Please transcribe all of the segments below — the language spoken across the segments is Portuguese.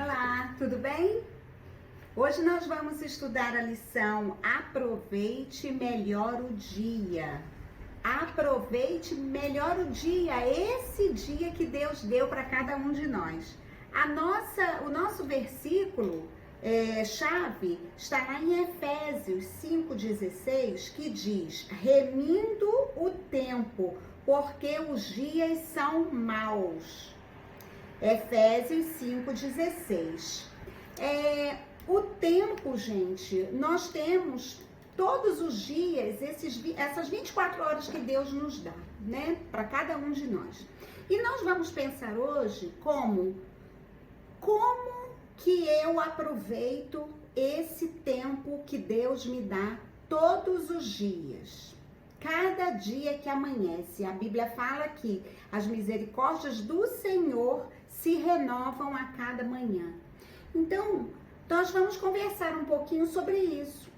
Olá, tudo bem? Hoje nós vamos estudar a lição Aproveite Melhor o Dia. Aproveite melhor o dia, esse dia que Deus deu para cada um de nós. O nosso versículo chave está lá em Efésios 5,16, que diz: remindo o tempo, porque os dias são maus. Efésios 5,16. O tempo, gente, nós temos todos os dias essas 24 horas que Deus nos dá, né? Para cada um de nós. E nós vamos pensar hoje como que eu aproveito esse tempo que Deus me dá todos os dias. Cada dia que amanhece, a Bíblia fala que as misericórdias do Senhor se renovam a cada manhã. Então, nós vamos conversar um pouquinho sobre isso.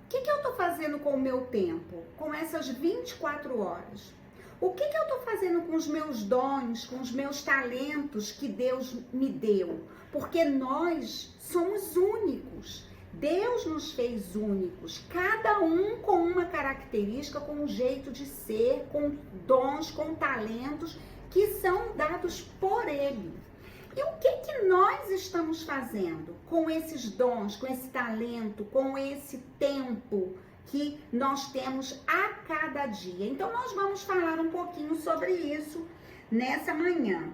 O que eu estou fazendo com o meu tempo? Com essas 24 horas? O que eu estou fazendo com os meus dons, com os meus talentos que Deus me deu? Porque nós somos únicos. Deus nos fez únicos, cada um com uma característica, com um jeito de ser, com dons, com talentos que são dados por Ele. E o que nós estamos fazendo com esses dons, com esse talento, com esse tempo que nós temos a cada dia? Então, nós vamos falar um pouquinho sobre isso nessa manhã.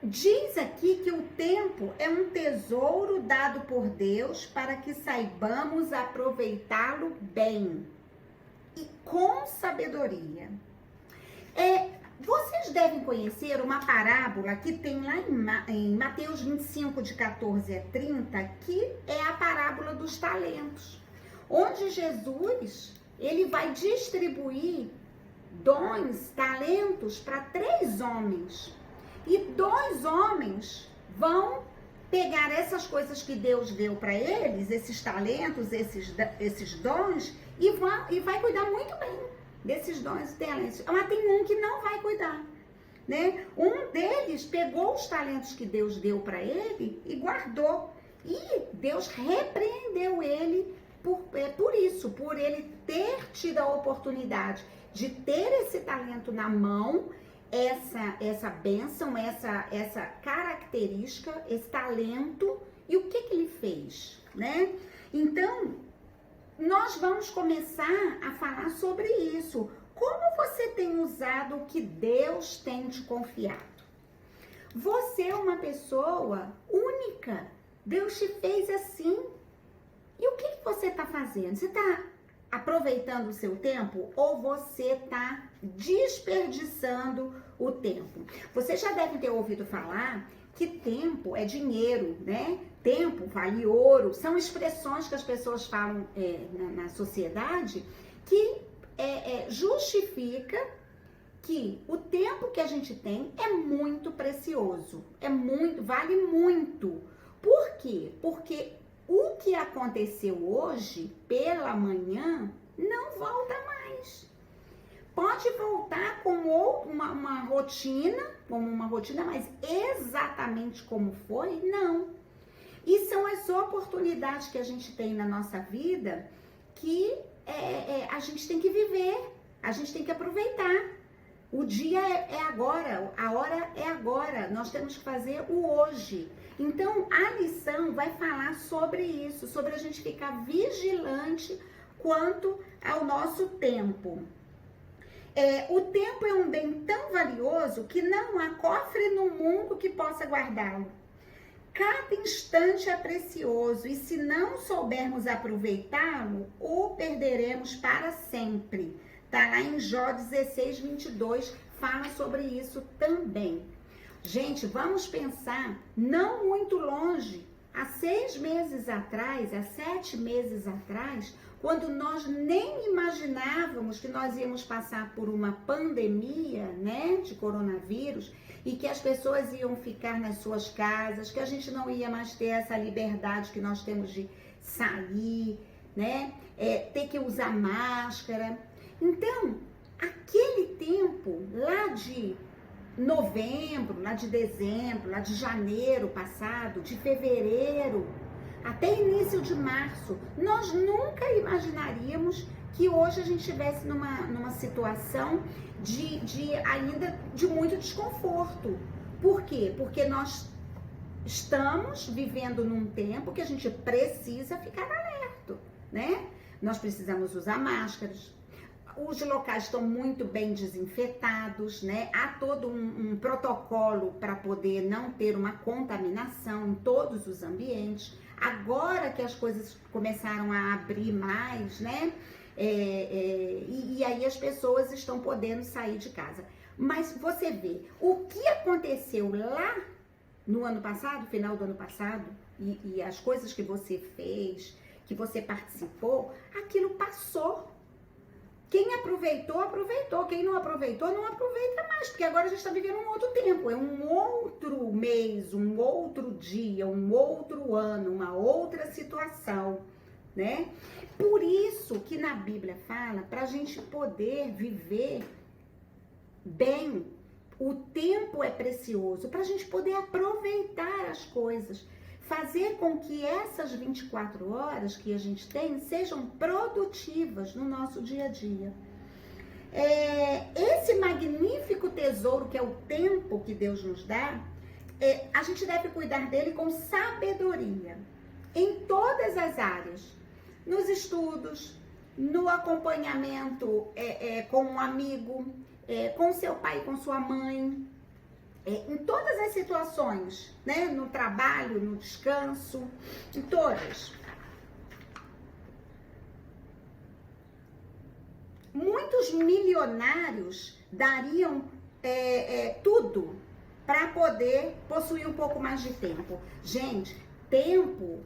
Diz aqui que o tempo é um tesouro dado por Deus para que saibamos aproveitá-lo bem e com sabedoria. Vocês devem conhecer uma parábola que tem lá em Mateus 25, de 14 a 30, que é a parábola dos talentos, onde Jesus ele vai distribuir dons, talentos para 3 homens. E 2 homens vão pegar essas coisas que Deus deu para eles, esses talentos, esses dons, e vai cuidar muito bem desses dons e talentos. Mas tem um que não vai cuidar, né? Um deles pegou os talentos que Deus deu para ele e guardou. E Deus repreendeu ele por isso, por ele ter tido a oportunidade de ter esse talento na mão, essa bênção, essa característica, esse talento. E o que ele fez, né? Então, nós vamos começar a falar sobre isso. Como você tem usado o que Deus tem te confiado? Você é uma pessoa única. Deus te fez assim. E o que você está fazendo? Você está aproveitando o seu tempo ou você está desperdiçando o tempo? Você já deve ter ouvido falar que tempo é dinheiro, né? Tempo vale ouro. São expressões que as pessoas falam na sociedade que justifica que o tempo que a gente tem é muito precioso, vale muito. Por quê? Porque o que aconteceu hoje pela manhã não volta mais. Pode voltar com uma rotina, mas exatamente como foi, não. E são as oportunidades que a gente tem na nossa vida que a gente tem que viver, a gente tem que aproveitar. O dia é agora, a hora é agora, nós temos que fazer o hoje. Então, a lição vai falar sobre isso, sobre a gente ficar vigilante quanto ao nosso tempo. O tempo é um bem tão valioso que não há cofre no mundo que possa guardá-lo. Cada instante é precioso e se não soubermos aproveitá-lo, o perderemos para sempre. Tá lá em Jó 16, 22, fala sobre isso também. Gente, vamos pensar não muito longe, há 6 meses atrás, há 7 meses atrás, quando nós nem imaginávamos que nós íamos passar por uma pandemia, né, de coronavírus, e que as pessoas iam ficar nas suas casas, que a gente não ia mais ter essa liberdade que nós temos de sair, né, ter que usar máscara. Então, aquele tempo lá de novembro, lá de dezembro, lá de janeiro passado, de fevereiro, até início de março, nós nunca imaginaríamos que hoje a gente estivesse numa situação ainda de muito desconforto. Por quê? Porque nós estamos vivendo num tempo que a gente precisa ficar alerta, né? Nós precisamos usar máscaras. Os locais estão muito bem desinfetados, né? Há todo um protocolo para poder não ter uma contaminação em todos os ambientes. Agora que as coisas começaram a abrir mais, né? E aí as pessoas estão podendo sair de casa. Mas você vê, o que aconteceu lá no ano passado, final do ano passado, e as coisas que você fez, que você participou, aquilo passou. Quem aproveitou, aproveitou. Quem não aproveitou, não aproveita mais. Porque agora a gente está vivendo um outro tempo. É um outro mês, um outro dia, um outro ano, uma outra situação, né? Por isso que na Bíblia fala para a gente poder viver bem. O tempo é precioso para a gente poder aproveitar as coisas. Fazer com que essas 24 horas que a gente tem sejam produtivas no nosso dia a dia. Esse magnífico tesouro que é o tempo que Deus nos dá, a gente deve cuidar dele com sabedoria, em todas as áreas. Nos estudos, no acompanhamento com um amigo, com seu pai, com sua mãe, em todas as situações, né? No trabalho, no descanso, em todas. Muitos milionários dariam tudo para poder possuir um pouco mais de tempo. Gente, tempo,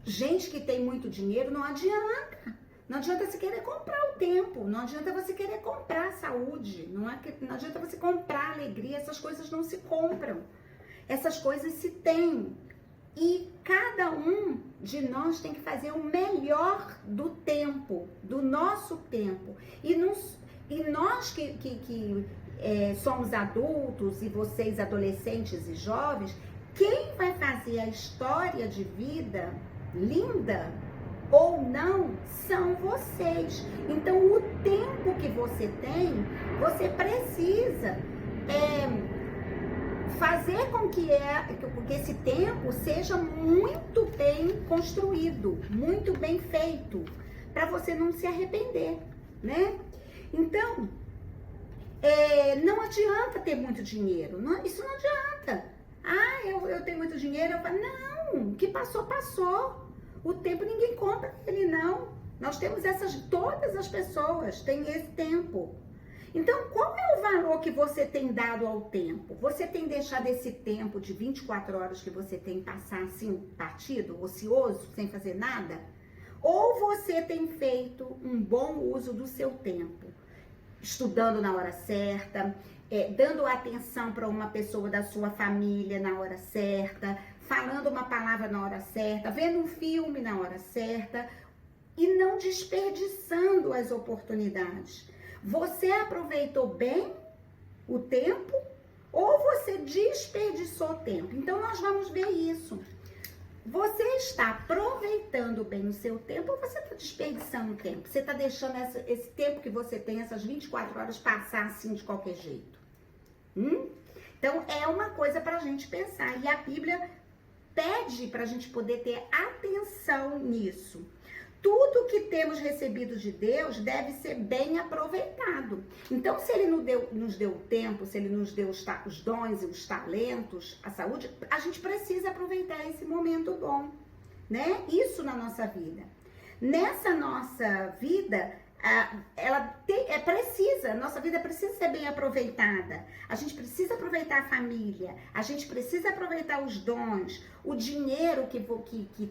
gente que tem muito dinheiro, não adianta. Não adianta você querer comprar o tempo, não adianta você querer comprar a saúde, não adianta você comprar a alegria, essas coisas não se compram, essas coisas se têm. E cada um de nós tem que fazer o melhor do tempo, do nosso tempo. E nós que somos adultos e vocês adolescentes e jovens, quem vai fazer a história de vida linda ou não, são vocês. Então, o tempo que você tem, você precisa fazer com que esse tempo seja muito bem construído, muito bem feito, para você não se arrepender, né? Então, não adianta ter muito dinheiro, isso não adianta. Eu tenho muito dinheiro, não, o que passou, passou. O tempo ninguém compra ele, não. Nós temos todas as pessoas têm esse tempo. Então, qual é o valor que você tem dado ao tempo? Você tem deixado esse tempo de 24 horas que você tem passar assim, partido, ocioso, sem fazer nada? Ou você tem feito um bom uso do seu tempo? Estudando na hora certa, dando atenção para uma pessoa da sua família na hora certa, falando uma palavra na hora certa, vendo um filme na hora certa e não desperdiçando as oportunidades. Você aproveitou bem o tempo ou você desperdiçou o tempo? Então, nós vamos ver isso. Você está aproveitando bem o seu tempo ou você está desperdiçando o tempo? Você está deixando esse tempo que você tem, essas 24 horas, passar assim de qualquer jeito? Então, é uma coisa para a gente pensar. E a Bíblia pede para a gente poder ter atenção nisso. Tudo que temos recebido de Deus deve ser bem aproveitado. Então, se Ele nos deu o tempo, se Ele nos deu os dons e os talentos, a saúde, a gente precisa aproveitar esse momento bom, né? Isso na nossa vida. Nessa nossa vida, nossa vida precisa ser bem aproveitada. A gente precisa aproveitar a família, a gente precisa aproveitar os dons, o dinheiro que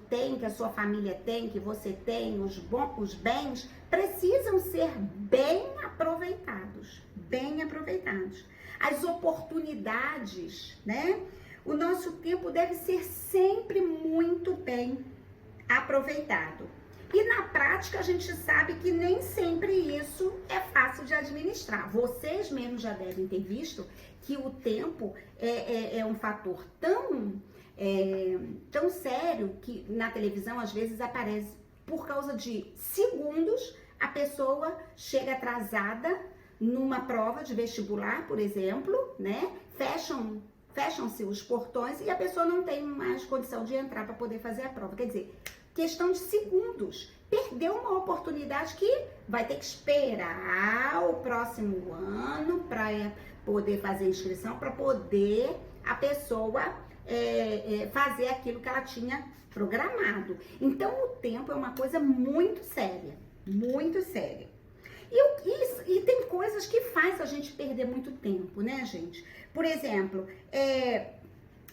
tem, que a sua família tem, que você tem, os bens, precisam ser bem aproveitados, bem aproveitados. As oportunidades, né? O nosso tempo deve ser sempre muito bem aproveitado. E na prática a gente sabe que nem sempre isso é fácil de administrar. Vocês mesmos já devem ter visto que o tempo é um fator tão sério que na televisão às vezes aparece por causa de segundos a pessoa chega atrasada numa prova de vestibular, por exemplo, né? Fecham-se os portões e a pessoa não tem mais condição de entrar para poder fazer a prova. Quer dizer, questão de segundos. Perdeu uma oportunidade que vai ter que esperar o próximo ano para poder fazer a inscrição, para poder a pessoa fazer aquilo que ela tinha programado. Então, o tempo é uma coisa muito séria, muito séria. E tem coisas que faz a gente perder muito tempo, né, gente? Por exemplo,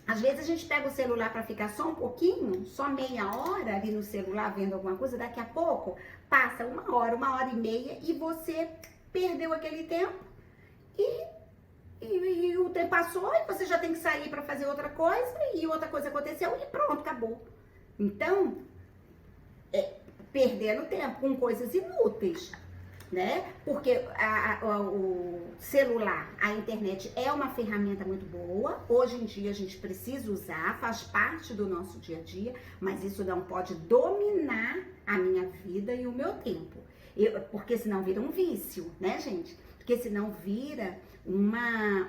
às vezes a gente pega o celular para ficar só um pouquinho, só meia hora ali no celular vendo alguma coisa, daqui a pouco passa uma hora e meia e você perdeu aquele tempo e o tempo passou e você já tem que sair para fazer outra coisa e outra coisa aconteceu e pronto, acabou. Então, perdendo tempo com coisas inúteis, né? Porque o celular, a internet é uma ferramenta muito boa. Hoje em dia a gente precisa usar, faz parte do nosso dia a dia, mas isso não pode dominar a minha vida e o meu tempo. Porque senão vira um vício, né, gente? Porque senão vira uma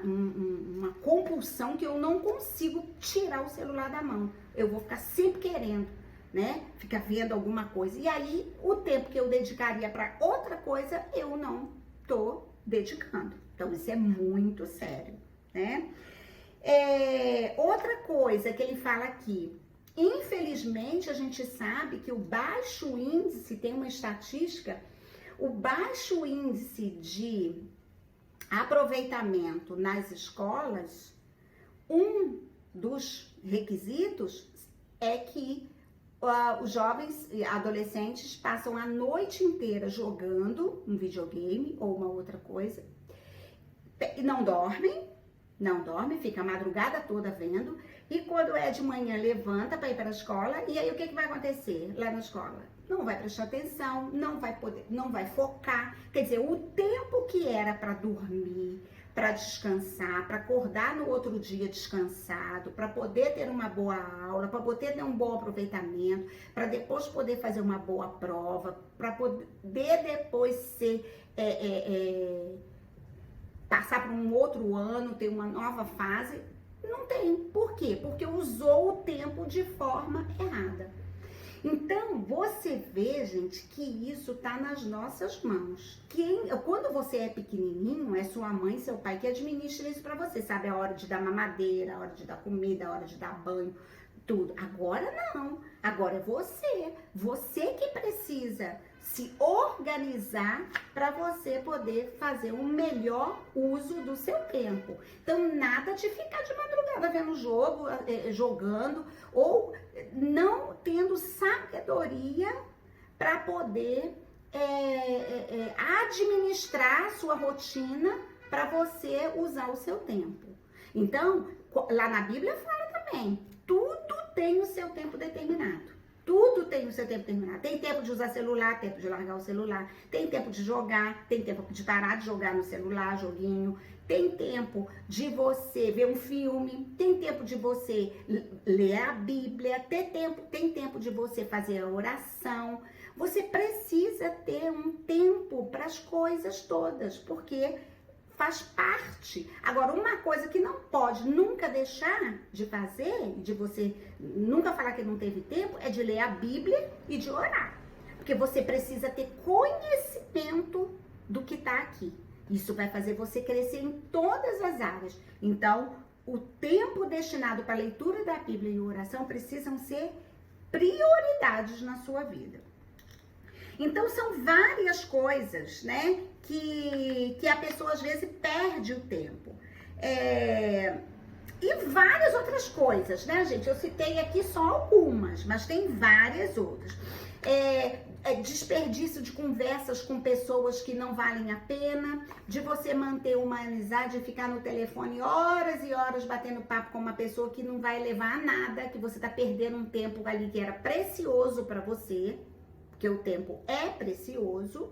compulsão que eu não consigo tirar o celular da mão. Eu vou ficar sempre querendo, né? Fica vendo alguma coisa. E aí, o tempo que eu dedicaria para outra coisa, eu não tô dedicando. Então, isso é muito sério, né? Outra coisa que ele fala aqui. Infelizmente, a gente sabe que o baixo índice, tem uma estatística, o baixo índice de aproveitamento nas escolas, um dos requisitos é que os jovens e adolescentes passam a noite inteira jogando um videogame ou uma outra coisa e não dormem, fica a madrugada toda vendo e quando é de manhã levanta para ir para a escola e aí o que vai acontecer lá na escola? Não vai prestar atenção, não vai focar, quer dizer, o tempo que era para dormir, para descansar, para acordar no outro dia descansado, para poder ter uma boa aula, para poder ter um bom aproveitamento, para depois poder fazer uma boa prova, para poder depois passar para um outro ano, ter uma nova fase, não tem. Por quê? Porque usou o tempo de forma errada. Então, você vê, gente, que isso tá nas nossas mãos. Quando você é pequenininho, é sua mãe, seu pai que administra isso pra você, sabe? A hora de dar mamadeira, a hora de dar comida, a hora de dar banho, tudo. Agora não. Agora é você. Você que precisa se organizar para você poder fazer um melhor uso do seu tempo. Então, nada de ficar de madrugada vendo jogo, jogando, ou não tendo sabedoria para poder administrar a sua rotina para você usar o seu tempo. Então, lá na Bíblia fala também, tudo tem o seu tempo determinado. Tudo tem o seu tempo determinado. Tem tempo de usar celular, tempo de largar o celular, tem tempo de jogar, tem tempo de parar de jogar no celular, joguinho, tem tempo de você ver um filme, tem tempo de você ler a Bíblia, tem tempo de você fazer a oração. Você precisa ter um tempo para as coisas todas, porque faz parte. Agora, uma coisa que não pode nunca deixar de fazer, de você nunca falar que não teve tempo, é de ler a Bíblia e de orar. Porque você precisa ter conhecimento do que está aqui. Isso vai fazer você crescer em todas as áreas. Então, o tempo destinado para a leitura da Bíblia e oração precisam ser prioridades na sua vida. Então, são várias coisas, né, que a pessoa às vezes perde o tempo. E várias outras coisas, né, gente? Eu citei aqui só algumas, mas tem várias outras. Desperdício de conversas com pessoas que não valem a pena, de você manter uma amizade e ficar no telefone horas e horas batendo papo com uma pessoa que não vai levar a nada, que você tá perdendo um tempo ali que era precioso para você, porque o tempo é precioso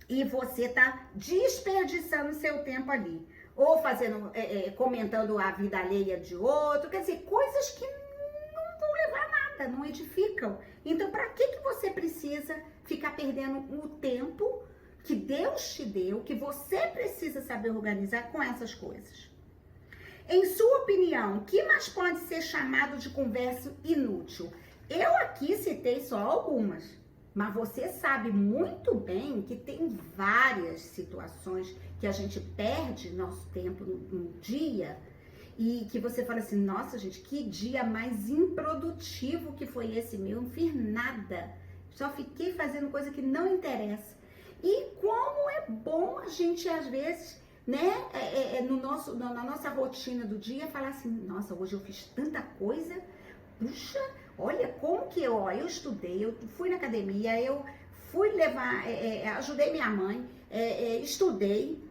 e você tá desperdiçando seu tempo ali. Ou fazendo, comentando a vida alheia de outro, quer dizer, coisas que não vão levar a nada, não edificam. Então, para que você precisa ficar perdendo o tempo que Deus te deu, que você precisa saber organizar com essas coisas? Em sua opinião, o que mais pode ser chamado de conversa inútil? Eu aqui citei só algumas, mas você sabe muito bem que tem várias situações que a gente perde nosso tempo no dia e que você fala assim, nossa gente, que dia mais improdutivo que foi esse meu, não fiz nada, só fiquei fazendo coisa que não interessa. E como é bom a gente às vezes, né, na nossa rotina do dia, falar assim, nossa, hoje eu fiz tanta coisa, puxa, olha como que eu estudei, eu fui na academia, eu fui levar, ajudei minha mãe, estudei,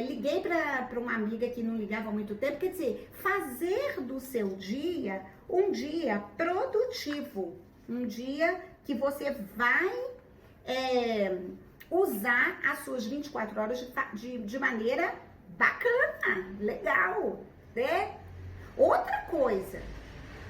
liguei para uma amiga que não ligava há muito tempo. Quer dizer, fazer do seu dia um dia produtivo, um dia que você vai usar as suas 24 horas de maneira bacana, legal, né? Outra coisa,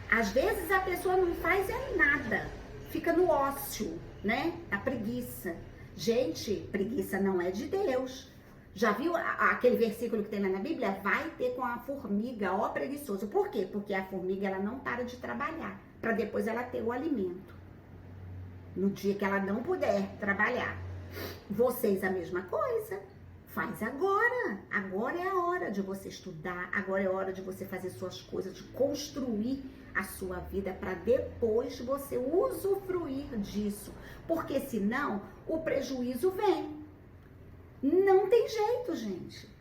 às vezes a pessoa não faz nada, fica no ócio, né? A preguiça. Gente, preguiça não é de Deus. Já viu aquele versículo que tem lá na Bíblia? Vai ter com a formiga, ó preguiçoso. Por quê? Porque a formiga, ela não para de trabalhar, para depois ela ter o alimento. No dia que ela não puder trabalhar. Vocês a mesma coisa. Faz agora. Agora é a hora de você estudar. Agora é a hora de você fazer suas coisas, de construir a sua vida para depois você usufruir disso. Porque senão o prejuízo vem. Não tem jeito, gente.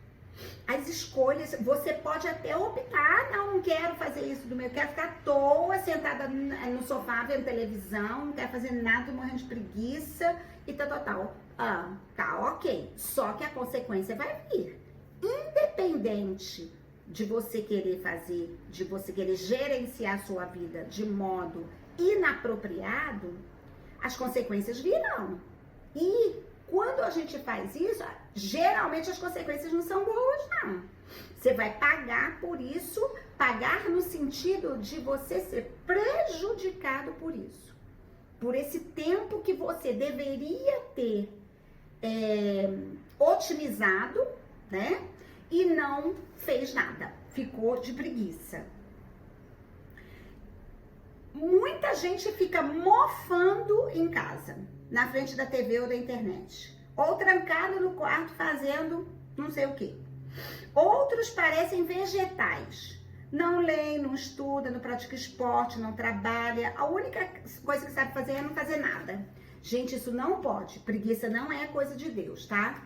As escolhas, você pode até optar, não quero fazer isso do meu, quero ficar à toa, sentada no sofá, vendo televisão, não quero fazer nada, tô morrendo de preguiça e tal. Tá, ok. Só que a consequência vai vir. Independente de você querer fazer, de você querer gerenciar a sua vida de modo inapropriado, as consequências virão. E quando a gente faz isso, geralmente as consequências não são boas, não. Você vai pagar por isso, pagar no sentido de você ser prejudicado por isso. Por esse tempo que você deveria ter otimizado, né? E não fez nada, ficou de preguiça. Muita gente fica mofando em casa, na frente da TV ou da internet, ou trancado no quarto fazendo não sei o quê. Outros parecem vegetais, não leem, não estuda, não pratica esporte, não trabalha, a única coisa que sabe fazer é não fazer nada. Gente, isso não pode, preguiça não é coisa de Deus, tá?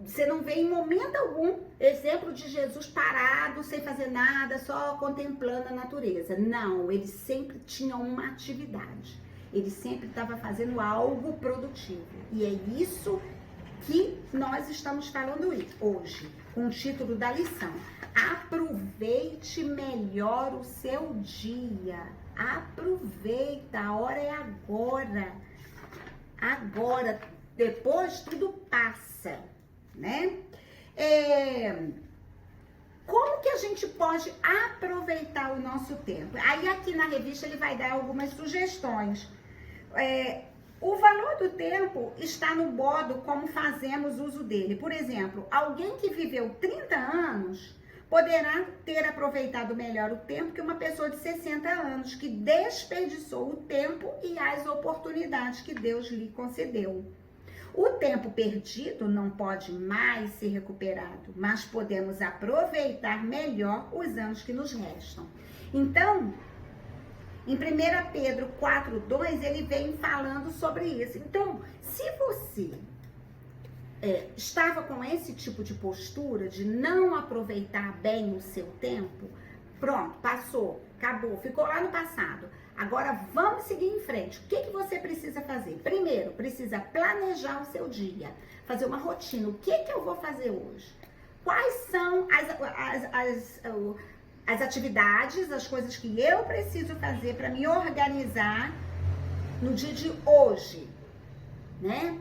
Você não vê em momento algum exemplo de Jesus parado, sem fazer nada, só contemplando a natureza. Não, ele sempre tinha uma atividade. Ele sempre estava fazendo algo produtivo. E é isso que nós estamos falando hoje, com o título da lição. Aproveite melhor o seu dia. Aproveita, a hora é agora. Agora, depois tudo passa, né? Como que a gente pode aproveitar o nosso tempo? Aí aqui na revista ele vai dar algumas sugestões. O valor do tempo está no modo como fazemos uso dele. Por exemplo, alguém que viveu 30 anos poderá ter aproveitado melhor o tempo que uma pessoa de 60 anos, que desperdiçou o tempo e as oportunidades que Deus lhe concedeu. O tempo perdido não pode mais ser recuperado, mas podemos aproveitar melhor os anos que nos restam. Então, em 1 Pedro 4:2, ele vem falando sobre isso. Então, se você estava com esse tipo de postura de não aproveitar bem o seu tempo, pronto, passou, acabou, ficou lá no passado. Agora vamos seguir em frente. O que você precisa fazer? Primeiro, precisa planejar o seu dia, fazer uma rotina. O que eu vou fazer hoje? Quais são as atividades, as coisas que eu preciso fazer para me organizar no dia de hoje, né?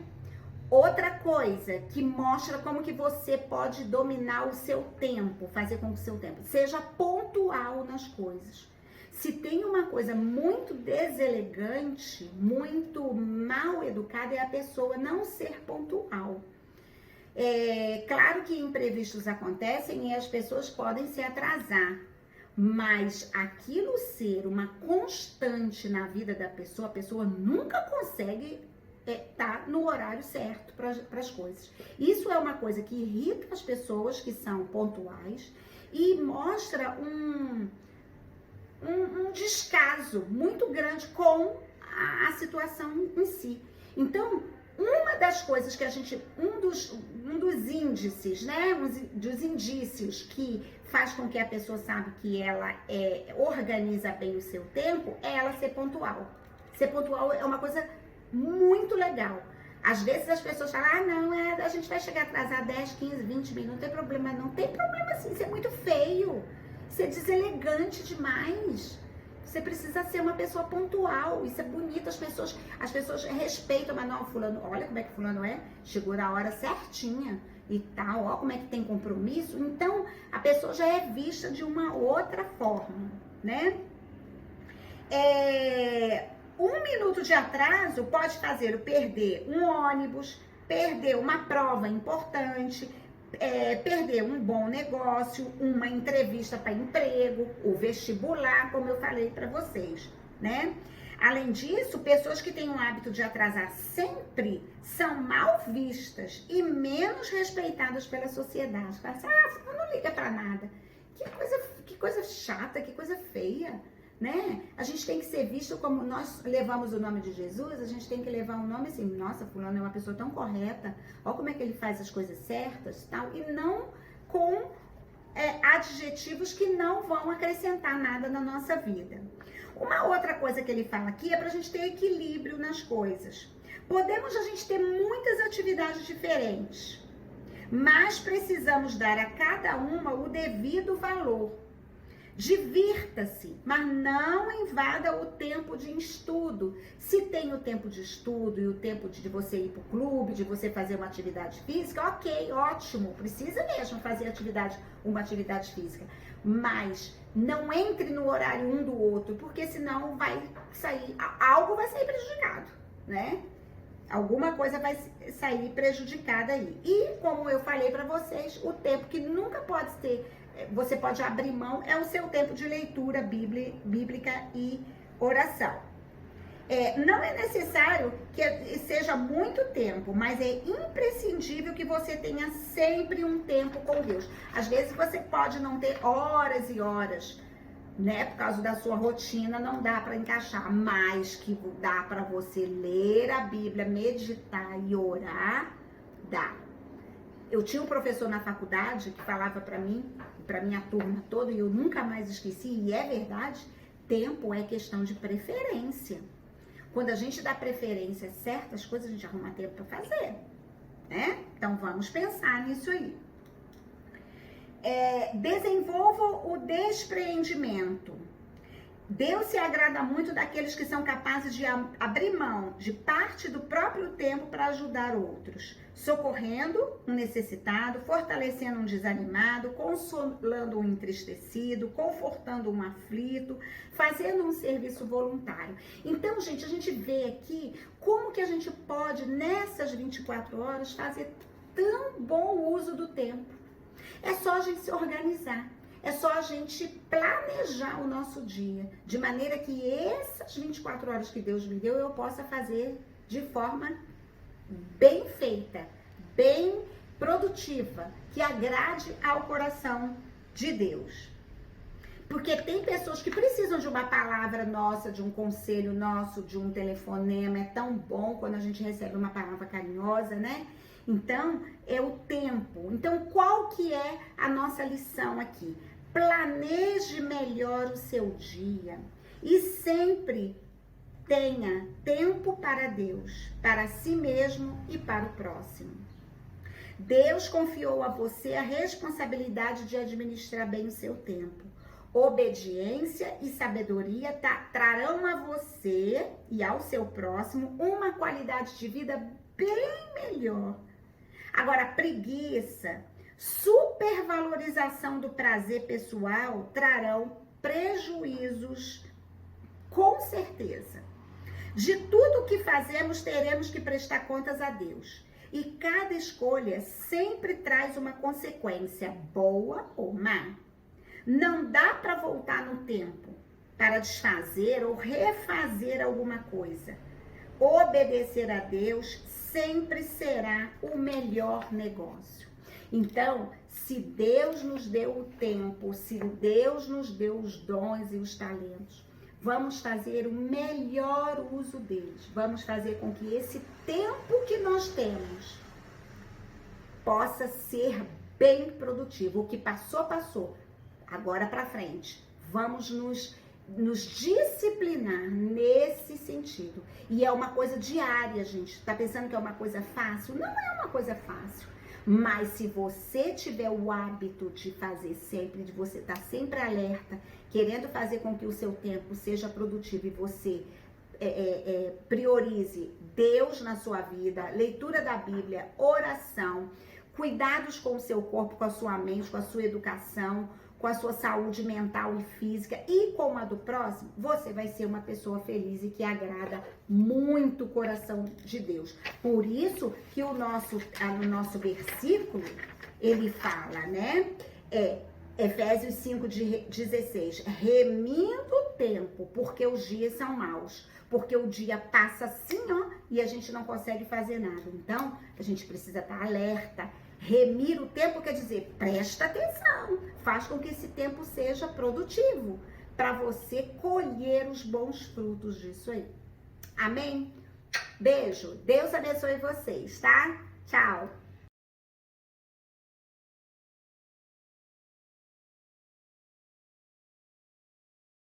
Outra coisa que mostra como que você pode dominar o seu tempo, fazer com que o seu tempo seja pontual nas coisas. Se tem uma coisa muito deselegante, muito mal educada, é a pessoa não ser pontual. É claro que imprevistos acontecem e as pessoas podem se atrasar, mas aquilo ser uma constante na vida da pessoa, a pessoa nunca consegue tá no horário certo para as coisas. Isso é uma coisa que irrita as pessoas que são pontuais e mostra um descaso muito grande com a situação em si. Então, uma das coisas que a gente, um dos índices, né, dos indícios que faz com que a pessoa sabe que ela organiza bem o seu tempo, é ela ser pontual. Ser pontual é uma coisa muito legal. Às vezes as pessoas falam, não, a gente vai chegar atrasado 10, 15, 20 minutos, não tem problema. Não tem problema sim, isso é muito feio. Isso é deselegante demais. Você precisa ser uma pessoa pontual, isso é bonito, as pessoas respeitam, mas não, fulano, olha como é que fulano chegou na hora certinha e tal, ó como é que tem compromisso. Então, a pessoa já é vista de uma outra forma, né? 1 minuto de atraso pode fazer perder um ônibus, perder uma prova importante, perder um bom negócio, uma entrevista para emprego, o vestibular, como eu falei para vocês, né? Além disso, pessoas que têm o hábito de atrasar sempre são mal vistas e menos respeitadas pela sociedade. Fala assim, você não liga para nada. Que coisa chata, que coisa feia. Né? A gente tem que ser visto como nós levamos o nome de Jesus, a gente tem que levar um nome assim, nossa, fulano é uma pessoa tão correta, olha como é que ele faz as coisas certas, tal, e não com adjetivos que não vão acrescentar nada na nossa vida. Uma outra coisa que ele fala aqui é pra gente ter equilíbrio nas coisas. Podemos a gente ter muitas atividades diferentes, mas precisamos dar a cada uma o devido valor. Divirta-se, mas não invada o tempo de estudo. Se tem o tempo de estudo e o tempo de você ir para o clube, de você fazer uma atividade física, ok, ótimo, precisa mesmo fazer uma atividade física. Mas não entre no horário um do outro, porque senão algo vai sair prejudicado, né? Alguma coisa vai sair prejudicada aí. E como eu falei para vocês, o tempo que nunca pode ter, você pode abrir mão, é o seu tempo de leitura bíblica e oração. Não é necessário que seja muito tempo, mas é imprescindível que você tenha sempre um tempo com Deus. Às vezes você pode não ter horas e horas, né? Por causa da sua rotina não dá para encaixar, mas que dá para você ler a Bíblia, meditar e orar, dá. Eu tinha um professor na faculdade que falava para mim, para minha turma toda, e eu nunca mais esqueci, e é verdade, tempo é questão de preferência. Quando a gente dá preferência a certas coisas, a gente arruma tempo para fazer, né? Então vamos pensar nisso aí. Desenvolva o despreendimento. Deus se agrada muito daqueles que são capazes de abrir mão de parte do próprio tempo para ajudar outros, socorrendo um necessitado, fortalecendo um desanimado, consolando um entristecido, confortando um aflito, fazendo um serviço voluntário. Então, gente, a gente vê aqui como que a gente pode, nessas 24 horas, fazer tão bom uso do tempo. É só a gente se organizar. É só a gente planejar o nosso dia, de maneira que essas 24 horas que Deus me deu, eu possa fazer de forma bem feita, bem produtiva, que agrade ao coração de Deus. Porque tem pessoas que precisam de uma palavra nossa, de um conselho nosso, de um telefonema. É tão bom quando a gente recebe uma palavra carinhosa, né? Então, é o tempo. Então, qual que é a nossa lição aqui? Planeje melhor o seu dia e sempre tenha tempo para Deus, para si mesmo e para o próximo. Deus confiou a você a responsabilidade de administrar bem o seu tempo. Obediência e sabedoria trarão a você e ao seu próximo uma qualidade de vida bem melhor. Agora, preguiça, supervalorização do prazer pessoal trarão prejuízos, com certeza. De tudo que fazemos, teremos que prestar contas a Deus. E cada escolha sempre traz uma consequência, boa ou má. Não dá para voltar no tempo para desfazer ou refazer alguma coisa. Obedecer a Deus sempre será o melhor negócio. Então, se Deus nos deu o tempo, se Deus nos deu os dons e os talentos, vamos fazer o melhor uso deles. Vamos fazer com que esse tempo que nós temos possa ser bem produtivo. O que passou, passou. Agora para frente, vamos nos disciplinar nesse sentido. E é uma coisa diária, gente. Tá pensando que é uma coisa fácil? Não é uma coisa fácil. Mas se você tiver o hábito de fazer sempre, de você estar sempre alerta, querendo fazer com que o seu tempo seja produtivo e você priorize Deus na sua vida, leitura da Bíblia, oração, cuidados com o seu corpo, com a sua mente, com a sua educação, com a sua saúde mental e física e com a do próximo, você vai ser uma pessoa feliz e que agrada muito o coração de Deus. Por isso que no nosso versículo, ele fala, né? Efésios 5:16, remindo o tempo, porque os dias são maus. Porque o dia passa assim, ó, e a gente não consegue fazer nada. Então, a gente precisa estar alerta. Remir o tempo quer dizer, presta atenção, faz com que esse tempo seja produtivo, para você colher os bons frutos disso aí. Amém? Beijo, Deus abençoe vocês, tá? Tchau!